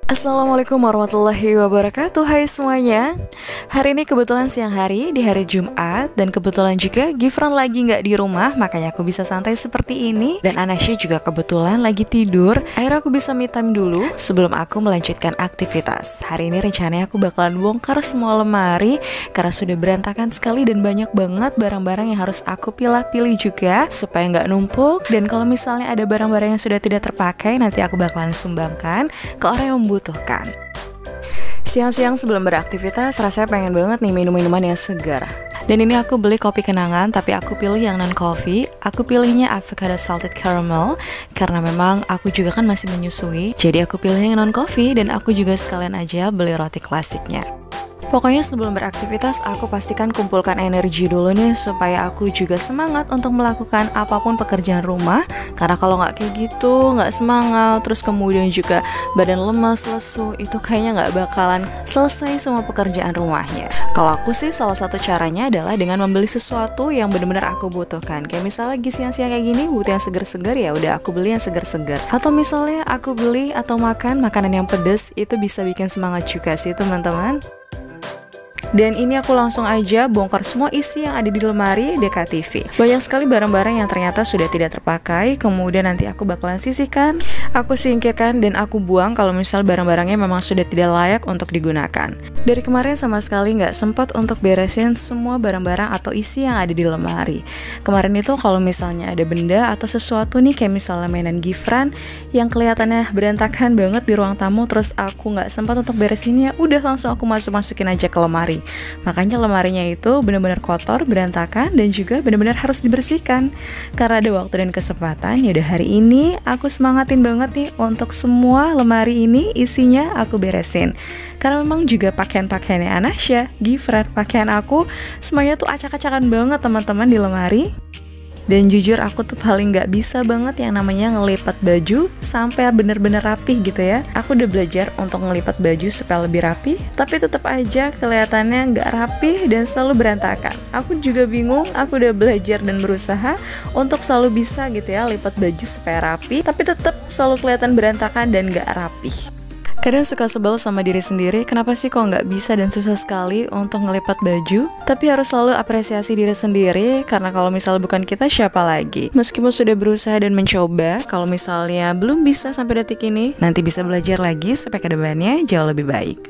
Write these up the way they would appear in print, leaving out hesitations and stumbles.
Assalamualaikum warahmatullahi wabarakatuh. Hai semuanya. Hari ini kebetulan siang hari, di hari Jumat. Dan kebetulan juga Gifran lagi gak di rumah, makanya aku bisa santai seperti ini. Dan Anasya juga kebetulan lagi tidur. Akhirnya aku bisa me time dulu sebelum aku melanjutkan aktivitas. Hari ini rencananya aku bakalan bongkar semua lemari, karena sudah berantakan sekali dan banyak banget barang-barang yang harus aku pilih-pilih juga, supaya gak numpuk. Dan kalau misalnya ada barang-barang yang sudah tidak terpakai, nanti aku bakalan sumbangkan ke orang yang membutuhkan. Siang-siang sebelum beraktivitas, rasanya pengen banget nih minum-minuman yang segar. Dan ini aku beli kopi kenangan, tapi aku pilih yang non-coffee. Aku pilihnya avocado salted caramel, karena memang aku juga kan masih menyusui. Jadi aku pilih yang non-coffee, dan aku juga sekalian aja beli roti klasiknya. Pokoknya sebelum beraktivitas, aku pastikan kumpulkan energi dulu nih, supaya aku juga semangat untuk melakukan apapun pekerjaan rumah. Karena kalau nggak kayak gitu, nggak semangat, terus kemudian juga badan lemas, lesu, itu kayaknya nggak bakalan selesai semua pekerjaan rumahnya. Kalau aku sih, salah satu caranya adalah dengan membeli sesuatu yang benar-benar aku butuhkan. Kayak misalnya lagi siang-siang kayak gini, butuh yang seger-seger, ya udah aku beli yang seger-seger. Atau misalnya aku beli atau makan makanan yang pedas, itu bisa bikin semangat juga sih teman-teman. Dan ini aku langsung aja bongkar semua isi yang ada di lemari DKTV. Banyak sekali barang-barang yang ternyata sudah tidak terpakai, kemudian nanti aku bakalan sisihkan, aku singkirkan, dan aku buang kalau misal barang-barangnya memang sudah tidak layak untuk digunakan. Dari kemarin sama sekali nggak sempat untuk beresin semua barang-barang atau isi yang ada di lemari. Kemarin itu kalau misalnya ada benda atau sesuatu nih, kayak misalnya mainan Gifran yang kelihatannya berantakan banget di ruang tamu, terus aku nggak sempat untuk beresinnya, udah langsung aku masukin aja ke lemari. Makanya lemarinya itu benar-benar kotor, berantakan, dan juga benar-benar harus dibersihkan. Karena ada waktu dan kesempatan, yaudah hari ini aku semangatin banget nih untuk semua lemari ini isinya aku beresin. Karena memang juga pakaian-pakaiannya Anasya, Gifran, pakaian aku semuanya tuh acak-acakan banget teman-teman di lemari. Dan jujur aku tuh paling gak bisa banget yang namanya ngelipat baju sampai bener-bener rapih gitu ya. Aku udah belajar untuk ngelipat baju supaya lebih rapih, tapi tetap aja kelihatannya gak rapih dan selalu berantakan. Aku juga bingung, aku udah belajar dan berusaha untuk selalu bisa gitu ya lipat baju supaya rapi, tapi tetap selalu kelihatan berantakan dan gak rapih. Kadang suka sebel sama diri sendiri, kenapa sih kok nggak bisa dan susah sekali untuk ngelipat baju? Tapi harus selalu apresiasi diri sendiri, karena kalau misalnya bukan kita, siapa lagi? Meskipun sudah berusaha dan mencoba, kalau misalnya belum bisa sampai detik ini, nanti bisa belajar lagi supaya kedepannya jauh lebih baik.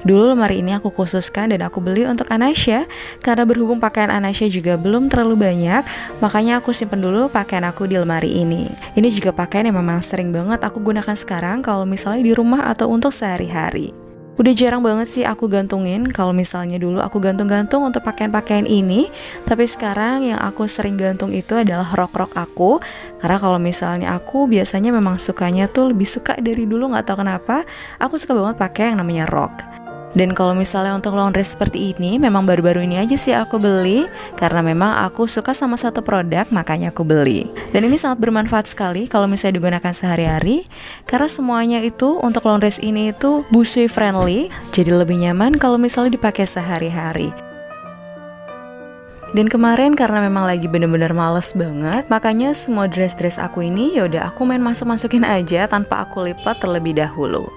Dulu lemari ini aku khususkan dan aku beli untuk Anasya, karena berhubung pakaian Anasya juga belum terlalu banyak, makanya aku simpen dulu pakaian aku di lemari ini. Ini juga pakaian yang memang sering banget aku gunakan sekarang kalau misalnya di rumah atau untuk sehari-hari. Udah jarang banget sih aku gantungin. Kalau misalnya dulu aku gantung-gantung untuk pakaian-pakaian ini, tapi sekarang yang aku sering gantung itu adalah rok-rok aku. Karena kalau misalnya aku biasanya memang sukanya tuh lebih suka dari dulu, nggak tahu kenapa, aku suka banget pakai yang namanya rok. Dan kalau misalnya untuk long dress seperti ini, memang baru-baru ini aja sih aku beli, karena memang aku suka sama satu produk, makanya aku beli. Dan ini sangat bermanfaat sekali kalau misalnya digunakan sehari-hari, karena semuanya itu untuk long dress ini itu busui friendly, jadi lebih nyaman kalau misalnya dipakai sehari-hari. Dan kemarin karena memang lagi bener-bener males banget, makanya semua dress-dress aku ini yaudah aku main masukin aja tanpa aku lipat terlebih dahulu.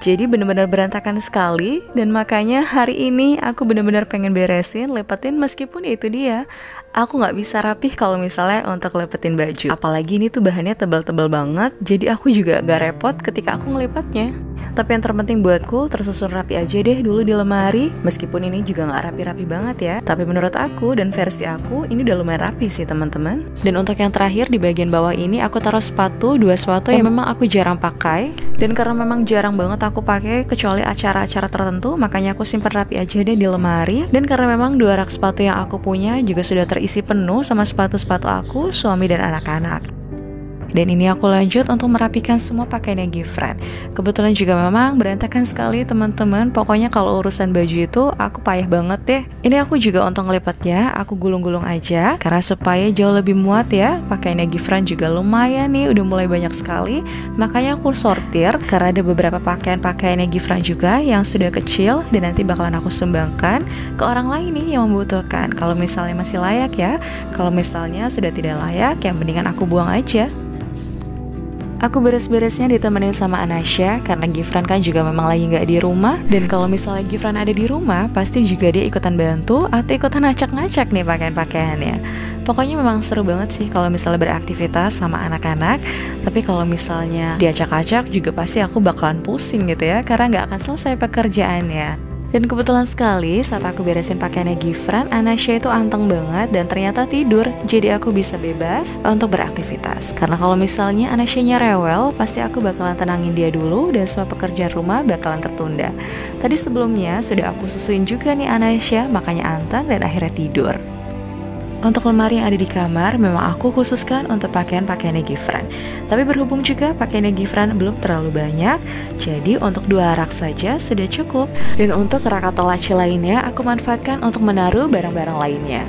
Jadi bener-bener berantakan sekali, dan makanya hari ini aku bener-bener pengen beresin, lipetin, meskipun itu dia, aku nggak bisa rapih kalau misalnya untuk lipetin baju. Apalagi ini tuh bahannya tebal-tebal banget, jadi aku juga gak repot ketika aku ngelipatnya. Tapi yang terpenting buatku, tersusun rapi aja deh dulu di lemari. Meskipun ini juga gak rapi-rapi banget ya, tapi menurut aku dan versi aku, ini udah lumayan rapi sih teman-teman. Dan untuk yang terakhir di bagian bawah ini, aku taruh sepatu, dua sepatu yang memang aku jarang pakai. Dan karena memang jarang banget aku pakai kecuali acara-acara tertentu, makanya aku simpan rapi aja deh di lemari. Dan karena memang dua rak sepatu yang aku punya juga sudah terisi penuh sama sepatu-sepatu aku, suami dan anak-anak. Dan ini aku lanjut untuk merapikan semua pakaiannya Gifran. Kebetulan juga memang berantakan sekali teman-teman. Pokoknya kalau urusan baju itu aku payah banget deh. Ini aku juga untuk ngelipatnya aku gulung-gulung aja karena supaya jauh lebih muat ya. Pakaiannya Gifran juga lumayan nih, udah mulai banyak sekali. Makanya aku sortir karena ada beberapa pakaiannya Gifran juga yang sudah kecil dan nanti bakalan aku sumbangkan ke orang lain nih yang membutuhkan. Kalau misalnya masih layak ya. Kalau misalnya sudah tidak layak, ya mendingan aku buang aja. Aku beres-beresnya ditemenin sama Anasya karena Gifran kan juga memang lagi nggak di rumah. Dan kalau misalnya Gifran ada di rumah, pasti juga dia ikutan bantu atau ikutan ngacak-ngacak nih pakaian-pakaiannya. Pokoknya memang seru banget sih kalau misalnya beraktivitas sama anak-anak. Tapi kalau misalnya diacak-acak juga pasti aku bakalan pusing gitu ya, karena nggak akan selesai pekerjaannya. Dan kebetulan sekali saat aku beresin pakaiannya Gifran, Anasya itu anteng banget dan ternyata tidur. Jadi aku bisa bebas untuk beraktivitas. Karena kalau misalnya Anasyanya rewel, pasti aku bakalan tenangin dia dulu dan semua pekerjaan rumah bakalan tertunda. Tadi sebelumnya sudah aku susuin juga nih Anasya, makanya anteng dan akhirnya tidur. Untuk lemari yang ada di kamar, memang aku khususkan untuk pakaiannya Gifran. Tapi berhubung juga pakaiannya Gifran belum terlalu banyak, jadi untuk 2 rak saja sudah cukup. Dan untuk rak atau laci lainnya, aku manfaatkan untuk menaruh barang-barang lainnya.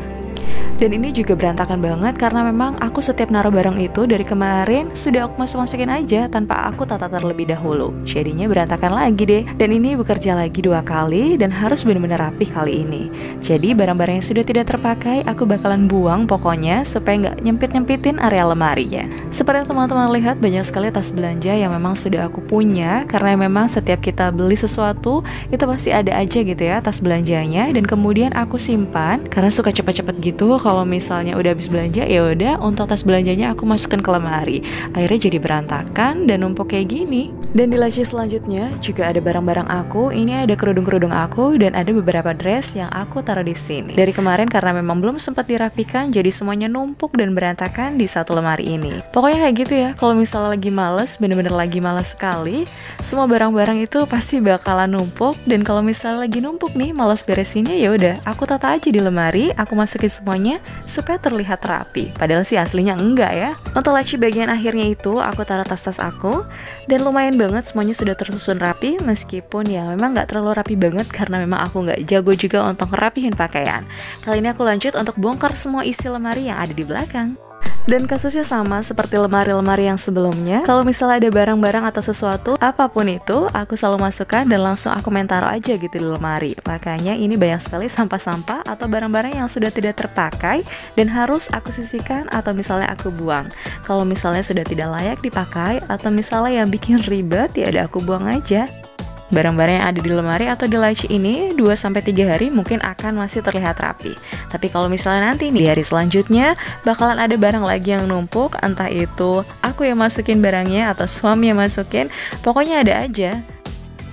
Dan ini juga berantakan banget karena memang aku setiap naruh barang itu dari kemarin sudah aku masukin aja tanpa aku tata terlebih dahulu. Jadinya berantakan lagi deh. Dan ini bekerja lagi 2 kali dan harus benar-benar rapih kali ini. Jadi barang-barang yang sudah tidak terpakai aku bakalan buang pokoknya supaya nggak nyempit-nyempitin area lemarinya. Seperti teman-teman lihat, banyak sekali tas belanja yang memang sudah aku punya karena memang setiap kita beli sesuatu itu pasti ada aja gitu ya tas belanjanya, dan kemudian aku simpan karena suka cepet-cepet gitu. Kalau misalnya udah habis belanja, ya udah untuk tas belanjanya aku masukkan ke lemari. Akhirnya jadi berantakan dan numpuk kayak gini. Dan di laci selanjutnya juga ada barang-barang aku. Ini ada kerudung-kerudung aku dan ada beberapa dress yang aku taruh di sini. Dari kemarin karena memang belum sempat dirapikan, jadi semuanya numpuk dan berantakan di satu lemari ini. Pokoknya kayak gitu ya. Kalau misalnya lagi males, bener-bener lagi males sekali, semua barang-barang itu pasti bakalan numpuk. Dan kalau misalnya lagi numpuk nih, males beresinnya, ya udah aku tata aja di lemari, aku masukin semuanya supaya terlihat rapi. Padahal sih aslinya enggak ya. Untuk laci bagian akhirnya itu aku taruh tas-tas aku, dan lumayan banget semuanya sudah tersusun rapi, meskipun ya memang nggak terlalu rapi banget karena memang aku nggak jago juga untuk ngerapihin pakaian. Kali ini aku lanjut untuk bongkar semua isi lemari yang ada di belakang. Dan kasusnya sama seperti lemari-lemari yang sebelumnya. Kalau misalnya ada barang-barang atau sesuatu, apapun itu, aku selalu masukkan dan langsung aku main taruh aja gitu di lemari. Makanya ini banyak sekali sampah-sampah atau barang-barang yang sudah tidak terpakai dan harus aku sisihkan atau misalnya aku buang. Kalau misalnya sudah tidak layak dipakai atau misalnya yang bikin ribet, ya udah aku buang aja. Barang-barang yang ada di lemari atau di laci ini 2-3 hari mungkin akan masih terlihat rapi. Tapi kalau misalnya nanti nih di hari selanjutnya bakalan ada barang lagi yang numpuk, entah itu aku yang masukin barangnya atau suami yang masukin, pokoknya ada aja.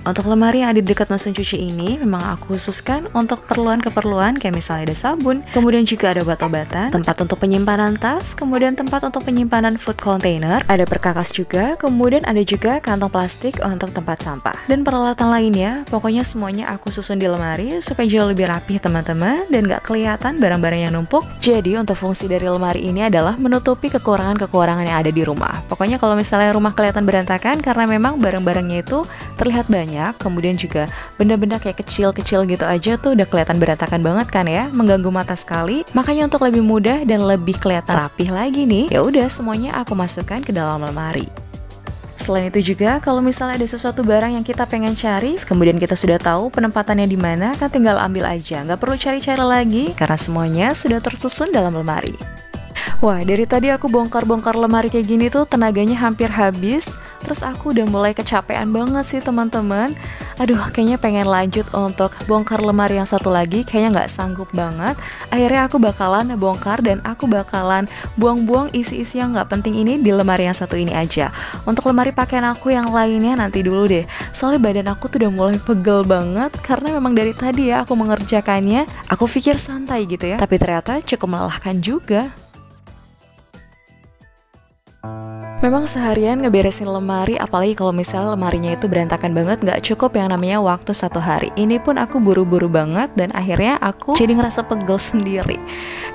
Untuk lemari yang ada di dekat mesin cuci ini memang aku khususkan untuk keperluan kayak misalnya ada sabun, kemudian juga ada obat-obatan, tempat untuk penyimpanan tas, kemudian tempat untuk penyimpanan food container, ada perkakas juga, kemudian ada juga kantong plastik untuk tempat sampah. Dan peralatan lainnya, pokoknya semuanya aku susun di lemari supaya jauh lebih rapi teman-teman dan gak kelihatan barang-barang yang numpuk. Jadi untuk fungsi dari lemari ini adalah menutupi kekurangan-kekurangan yang ada di rumah. Pokoknya kalau misalnya rumah kelihatan berantakan karena memang barang-barangnya itu terlihat banyak, kemudian juga benda-benda kayak kecil-kecil gitu aja tuh udah kelihatan berantakan banget kan ya, mengganggu mata sekali. Makanya untuk lebih mudah dan lebih kelihatan rapih lagi nih, ya udah semuanya aku masukkan ke dalam lemari. Selain itu juga, kalau misalnya ada sesuatu barang yang kita pengen cari, kemudian kita sudah tahu penempatannya di mana, kan tinggal ambil aja, nggak perlu cari-cari lagi karena semuanya sudah tersusun dalam lemari. Wah, dari tadi aku bongkar-bongkar lemari kayak gini tuh tenaganya hampir habis. Terus aku udah mulai kecapean banget sih teman-teman. Aduh, kayaknya pengen lanjut untuk bongkar lemari yang satu lagi, kayaknya nggak sanggup banget. Akhirnya aku bakalan bongkar dan aku bakalan buang-buang isi-isi yang nggak penting ini di lemari yang satu ini aja. Untuk lemari pakaian aku yang lainnya nanti dulu deh. Soalnya badan aku tuh udah mulai pegel banget karena memang dari tadi ya aku mengerjakannya. Aku pikir santai gitu ya, tapi ternyata cukup melelahkan juga. Memang seharian ngeberesin lemari, apalagi kalau misalnya lemarinya itu berantakan banget, nggak cukup yang namanya waktu 1 hari. Ini pun aku buru-buru banget dan akhirnya aku jadi ngerasa pegel sendiri.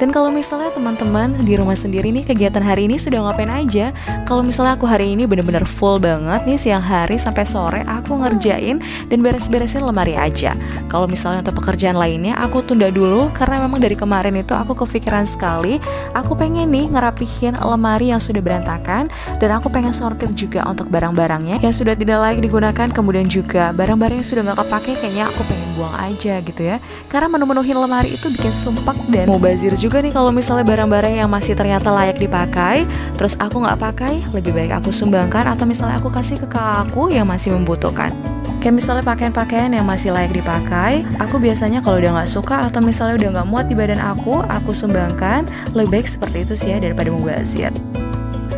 Dan kalau misalnya teman-teman di rumah sendiri nih, kegiatan hari ini sudah ngapain aja? Kalau misalnya aku hari ini bener-bener full banget nih, siang hari sampai sore aku ngerjain dan beres-beresin lemari aja. Kalau misalnya untuk pekerjaan lainnya aku tunda dulu, karena memang dari kemarin itu aku kepikiran sekali, aku pengen nih ngerapihin lemari yang sudah berantakan. Dan aku pengen sortir juga untuk barang-barangnya yang sudah tidak layak digunakan. Kemudian juga barang-barang yang sudah gak kepake, kayaknya aku pengen buang aja gitu ya. Karena menu-menuhin lemari itu bikin sumpek dan mubazir juga nih. Kalau misalnya barang-barang yang masih ternyata layak dipakai, terus aku gak pakai, lebih baik aku sumbangkan atau misalnya aku kasih ke kakak aku yang masih membutuhkan. Kayak misalnya pakaian-pakaian yang masih layak dipakai, aku biasanya kalau udah gak suka atau misalnya udah gak muat di badan aku sumbangkan. Lebih baik seperti itu sih ya, daripada mubazir.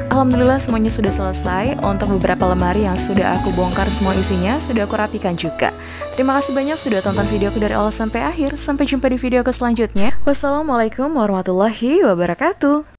Alhamdulillah semuanya sudah selesai. Untuk beberapa lemari yang sudah aku bongkar semua isinya, sudah aku rapikan juga. Terima kasih banyak sudah tonton videoku dari awal sampai akhir. Sampai jumpa di videoku selanjutnya. Wassalamualaikum warahmatullahi wabarakatuh.